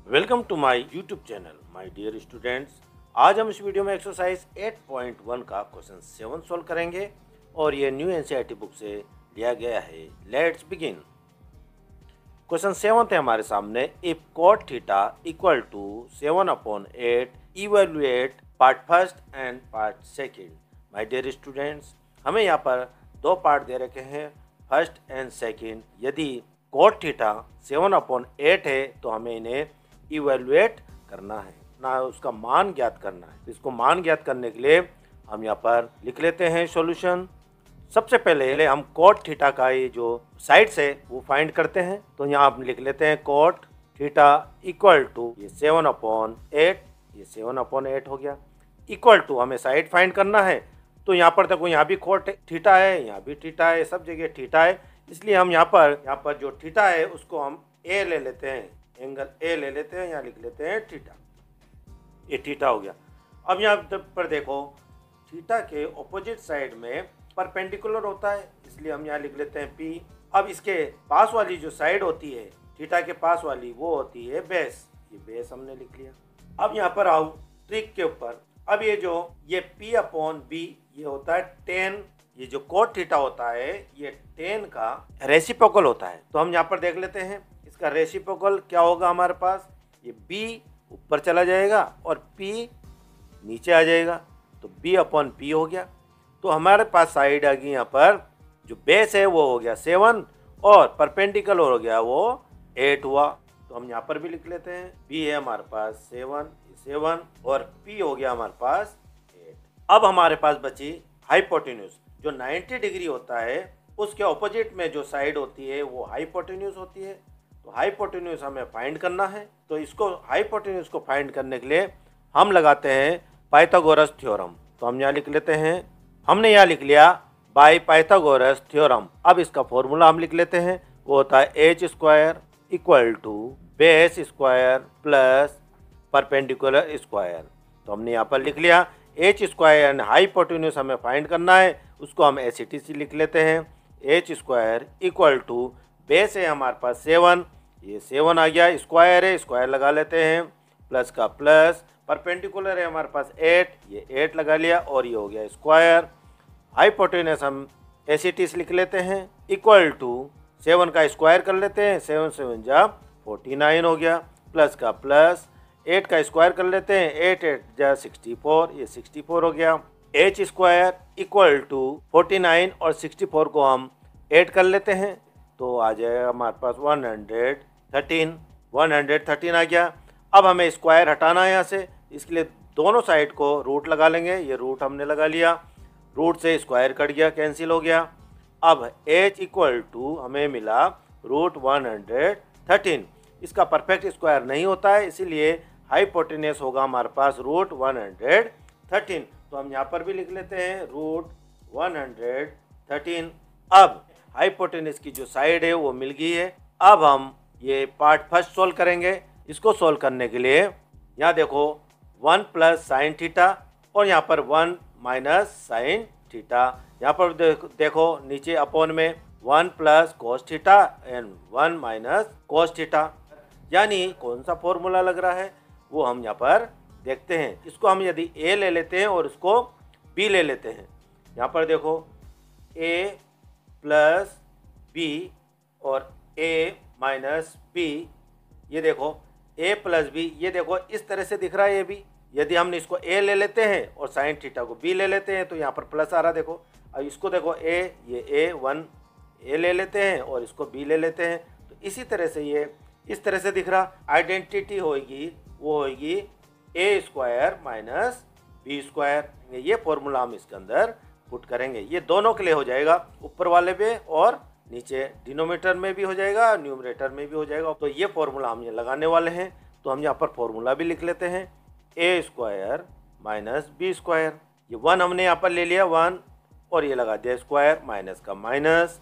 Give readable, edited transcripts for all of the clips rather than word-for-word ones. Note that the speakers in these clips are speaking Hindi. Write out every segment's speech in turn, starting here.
Welcome to my YouTube channel my dear students. आज हम इस वीडियो में एक्सरसाइज 8.1 का क्वेश्चन 7 सॉल्व करेंगे और ये न्यू एनसीईआरटी बुक से लिया गया है। Let's begin. क्वेश्चन 7 है हमारे सामने। If cot theta equal to 7/8 evaluate part first and part second. My dear students, हमें यहाँ पर दो पार्ट दे रखे हैं, फर्स्ट एंड सेकंड। यदि cot थीटा 7/8 है तो हमें इन्हें इवेलुएट करना है ना, उसका मान ज्ञात करना है। इसको मान ज्ञात करने के लिए हम यहाँ पर लिख लेते हैं सॉल्यूशन। सबसे पहले हम cot थीटा का ये जो साइड्स है वो फाइंड करते हैं। तो यहाँ हम लिख लेते हैं cot थीटा इक्वल टू ये 7/8, ये 7/8 हो गया। इक्वल टू हमें साइड फाइंड करना है, तो यहाँ पर देखो यहाँ भी cot थीटा है, यहाँ भी थीटा है, सब जगह थीटा है। इसलिए हम यहाँ पर जो थीटा है उसको हम ए ले लेते हैं, एंगल ए ले लेते हैं, यहाँ लिख लेते हैं थीटा। ये थीटा हो गया। अब यहाँ पर देखो थीटा के ऑपोजिट साइड में परपेंडिकुलर होता है, इसलिए हम यहाँ लिख लेते हैं पी। अब इसके पास वाली जो साइड होती है थीटा के पास वाली वो होती है बेस, ये बेस हमने लिख लिया। अब यहाँ पर आओ ट्रिक के ऊपर। अब ये P अपॉन बी ये होता है 10, ये जो cot थीटा होता है ये 10 का रेसिप्रोकल होता है। तो हम यहाँ पर देख लेते हैं इसका रेसिप्रोकल क्या होगा। हमारे पास ये B ऊपर चला जाएगा और P नीचे आ जाएगा, तो B अपॉन P हो गया। तो हमारे पास साइड आ गई, यहाँ पर जो बेस है वो हो गया 7 और परपेंडिकुलर हो गया वो 8 हुआ। तो हम यहाँ पर भी लिख लेते हैं B है हमारे पास 7 और P हो गया हमारे पास 8। अब हमारे पास बची हाइपोटेन्यूज। जो 90 डिग्री होता है उसके ऑपोजिट में जो साइड होती है वो हाइपोटेन्यूज होती है। तो हाइपोटेन्यूज हमें फाइंड करना है। तो इसको हाइपोटेन्यूज को फाइंड करने के लिए हम लगाते हैं पाइथागोरस थ्योरम। तो हम यहाँ लिख लेते हैं, हमने यहाँ लिख लिया बाय पाइथागोरस थ्योरम। अब इसका फॉर्मूला हम लिख लेते हैं, वो होता है h² equal to base square plus perpendicular square. तो हमने यहाँ पर लिख लिया h² एंड हाइपोटेन्यूज हमें फाइंड करना है, उसको हम एसिटिसी लिख लेते हैं। h² इक्वल टू बेस है हमारे पास 7, ये 7 आ गया, स्क्वायर है स्क्वायर लगा लेते हैं, प्लस का प्लस, परपेंडिकुलर है हमारे पास 8, ये 8 लगा लिया और ये हो गया स्क्वायर। हाइपोटेन्यूज हम एसिटिस लिख लेते हैं इक्वल टू 7 का स्क्वायर कर लेते हैं, 7 7 जा 49 हो गया, प्लस का प्लस 8 का स्क्वायर कर लेते हैं, 8 8 जा 64, ये 64 हो गया। h² इक्वल टू 49 और 64 को हम ऐड कर लेते हैं, तो आ जाएगा हमारे पास 113 आ गया। अब हमें स्क्वायर हटाना है यहाँ से, इसके लिए दोनों साइड को रूट लगा लेंगे। ये रूट हमने लगा लिया, रूट से स्क्वायर कट गया, कैंसिल हो गया। अब h इक्वल टू हमें मिला √113। इसका परफेक्ट स्क्वायर नहीं होता है, इसीलिए हाइपोटेन्यूज होगा हमारे पास √113। तो हम यहाँ पर भी लिख लेते हैं √113। अब हाइपोटेन्यूज की जो साइड है वो मिल गई है। अब हम ये पार्ट फर्स्ट सोल्व करेंगे। इसको सोल्व करने के लिए यहाँ देखो 1 प्लस साइन थीटा और यहाँ पर 1 माइनस साइन थीटा। यहाँ पर देखो नीचे अपॉन में 1 plus cos theta and 1 minus cos theta, यानी कौन सा फॉर्मूला लग रहा है वो हम यहाँ पर देखते हैं। इसको हम यदि a ले लेते हैं और इसको b ले लेते हैं, यहाँ पर देखो a प्लस b और a माइनस b, ये देखो a प्लस b, ये देखो इस तरह से दिख रहा है ये भी। यदि हम इसको a ले लेते हैं और साइन थीटा को b ले लेते हैं तो यहाँ पर प्लस आ रहा, देखो। अब इसको देखो ये a1 a ले लेते हैं और इसको b ले लेते हैं, तो इसी तरह से ये इस तरह से दिख रहा। आइडेंटिटी होगी वो होगी a² माइनस b²। ये फॉर्मूला हम इसके अंदर पुट करेंगे, ये दोनों के लिए हो जाएगा, ऊपर वाले पे और नीचे डिनोमिनेटर में भी हो जाएगा, न्यूमरेटर में भी हो जाएगा। तो ये फॉर्मूला हम ये लगाने वाले हैं। तो हम यहाँ पर फॉर्मूला भी लिख लेते हैं a² माइनस b²। ये 1 हमने यहाँ पर ले लिया 1 और ये लगा दिया स्क्वायर, माइनस का माइनस।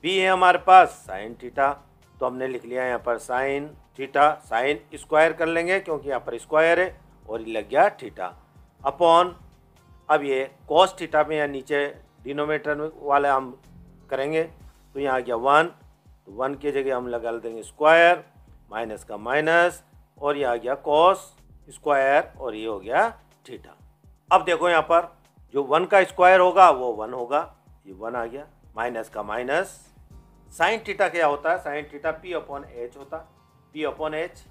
b है हमारे पास साइन थीटा, तो हमने लिख लिया यहाँ पर साइन थीटा, साइन स्क्वायर कर लेंगे क्योंकि यहाँ पर स्क्वायर है और ये लग गया थीटा अपॉन। अब ये कॉस थीटा में या नीचे डिनोमिनेटर वाले हम करेंगे, तो यहाँ आ गया 1, तो 1 की जगह हम लगा देंगे स्क्वायर, माइनस का माइनस, और ये आ गया कॉस स्क्वायर और ये हो गया थीटा। अब देखो यहाँ पर जो 1 का स्क्वायर होगा वो 1 होगा, ये 1 आ गया, माइनस का माइनस। साइन थीटा क्या होता है? Sine theta P upon H होता है, पी अपॉन एच।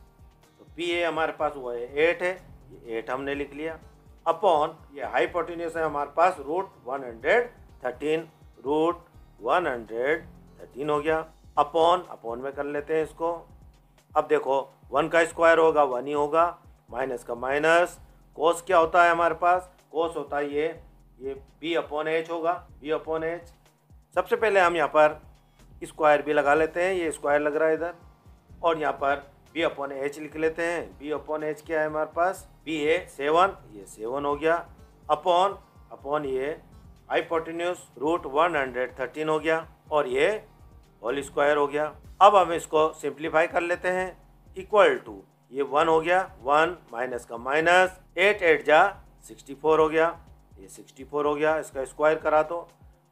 तो पी ए हमारे पास वो है 8 है, ये 8 हमने लिख लिया, अपॉन ये हाइपोटेन्यूज है हमारे पास √113, √113 हो गया, अपॉन में कर लेते हैं इसको। अब देखो 1 का स्क्वायर होगा 1 ही होगा, माइनस का माइनस। कोस क्या होता है हमारे पास? कोस होता है ये बी अपॉन एच होगा, बी अपॉन एच। सबसे पहले हम यहाँ पर स्क्वायर भी लगा लेते हैं, ये स्क्वायर लग रहा है इधर, और यहाँ पर बी अपॉन एच लिख लेते हैं। बी अपॉन एच क्या है हमारे पास? बी है 7, ये 7 हो गया, अपॉन ये हाइपोटेन्यूज √113 हो गया, और ये होल स्क्वायर हो गया। अब हम इसको सिंप्लीफाई कर लेते हैं, इक्वल टू ये 1 हो गया, 1 माइनस का माइनस, 8 8 जा 64 हो गया, ये 64 हो गया, इसका स्क्वायर करा दो।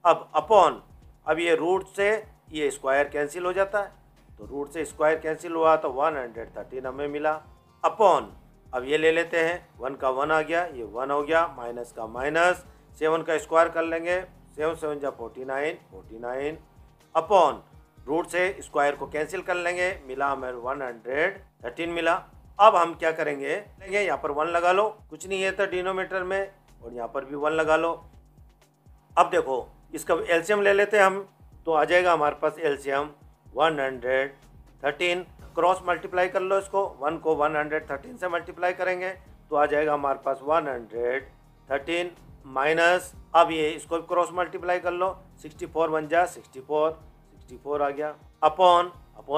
अब अपॉन, अब ये रूट से ये स्क्वायर कैंसिल हो जाता है, तो रूट से स्क्वायर कैंसिल हुआ तो 113 हमें मिला, अपॉन अब ये ले लेते हैं, 1 का 1 आ गया, ये 1 हो गया, माइनस का माइनस, 7 का स्क्वायर कर लेंगे, 7 7 जा 49, अपॉन रूट से स्क्वायर को कैंसिल कर लेंगे, मिला हमें 113 मिला। अब हम क्या करेंगे, यहाँ पर 1 लगा लो, कुछ नहीं है तो डिनोमिनेटर में, और यहाँ पर भी 1 लगा लो। अब देखो इसका एलसीएम ले लेते हैं हम, तो आ जाएगा हमारे पास एलसीएम 113, क्रॉस मल्टीप्लाई कर लो इसको, 1 को 113 से मल्टीप्लाई करेंगे तो आ जाएगा हमारे पास 113 माइनस, अब ये इसको क्रॉस मल्टीप्लाई कर लो, 64 1 जा 64 आ गया, अपॉन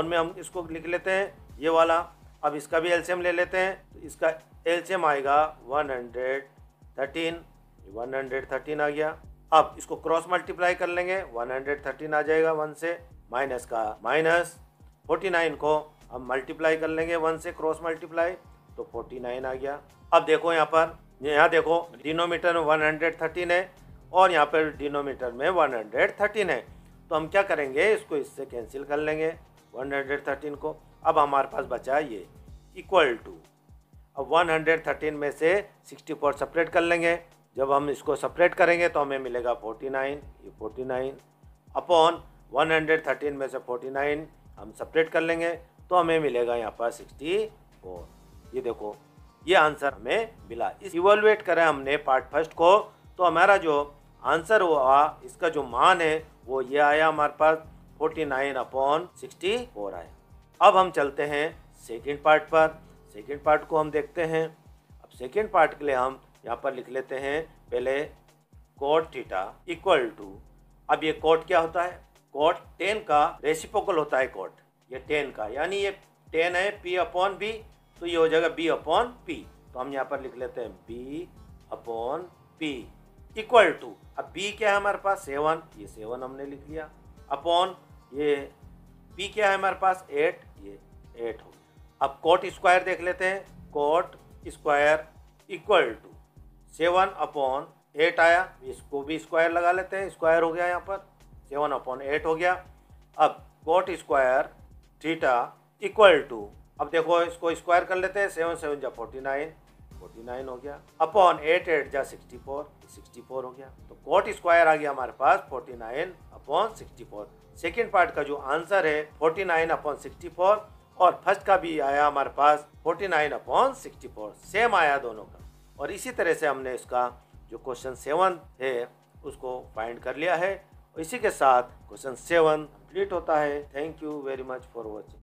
में हम इसको लिख लेते हैं ये वाला। अब इसका भी एलसीएम ले लेते हैं, तो इसका एलसीएम आएगा 113 आ गया। अब इसको क्रॉस मल्टीप्लाई कर लेंगे, 113 आ जाएगा 1 से, माइनस का माइनस, 49 को हम मल्टीप्लाई कर लेंगे 1 से, क्रॉस मल्टीप्लाई, तो 49 आ गया। अब देखो यहाँ देखो डिनोमीटर में 113 है और यहाँ पर डिनोमीटर में 113 है, तो हम क्या करेंगे, इसको इससे कैंसिल कर लेंगे 113 को। अब हमारे पास बचा ये इक्वल टू, अब 113 में से 64 सेपरेट कर लेंगे, जब हम इसको सेपरेट करेंगे तो हमें मिलेगा 49, ये 49, अपॉन 113 में से 49 हम सेपरेट कर लेंगे तो हमें मिलेगा यहाँ पर 64। ये देखो ये आंसर हमें मिला। इस इवैल्यूएट करें हमने पार्ट फर्स्ट को, तो हमारा जो आंसर हुआ, इसका जो मान है वो ये आया हमारे पास 49/64 आया। अब हम चलते हैं सेकेंड पार्ट पर। सेकेंड पार्ट को हम देखते हैं। अब सेकेंड पार्ट के लिए हम यहाँ पर लिख लेते हैं पहले cot थीटा इक्वल टू, अब ये cot क्या होता है, cot 10 का रेसिप्रोकल होता है cot, ये 10 का, यानी ये 10 है P/B, तो ये हो जाएगा B/P। तो हम यहाँ पर लिख लेते हैं B/P इक्वल टू, अब B क्या है हमारे पास 7, ये 7 हमने लिख लिया, अपॉन ये P क्या है हमारे पास 8, ये 8 हो गया। अब cot स्क्वायर देख लेते हैं, cot स्क्वायर इक्वल टू 7/8 आया, इसको भी स्क्वायर लगा लेते हैं, स्क्वायर हो गया यहाँ पर 7/8 हो गया। अब cot square theta equal to, अब देखो इसको स्क्वायर कर लेते हैं, 7 7 जा 49 हो गया, अपॉन 8 8 जा 64 हो गया। तो cot स्क्वायर आ गया हमारे पास 49/64। सेकेंड पार्ट का जो आंसर है 49/64 और फर्स्ट का भी आया हमारे पास 49/64, सेम आया दोनों का। और इसी तरह से हमने इसका जो क्वेश्चन 7 है उसको फाइंड कर लिया है। इसी के साथ क्वेश्चन 7 कंप्लीट होता है। Thank you very much for watching.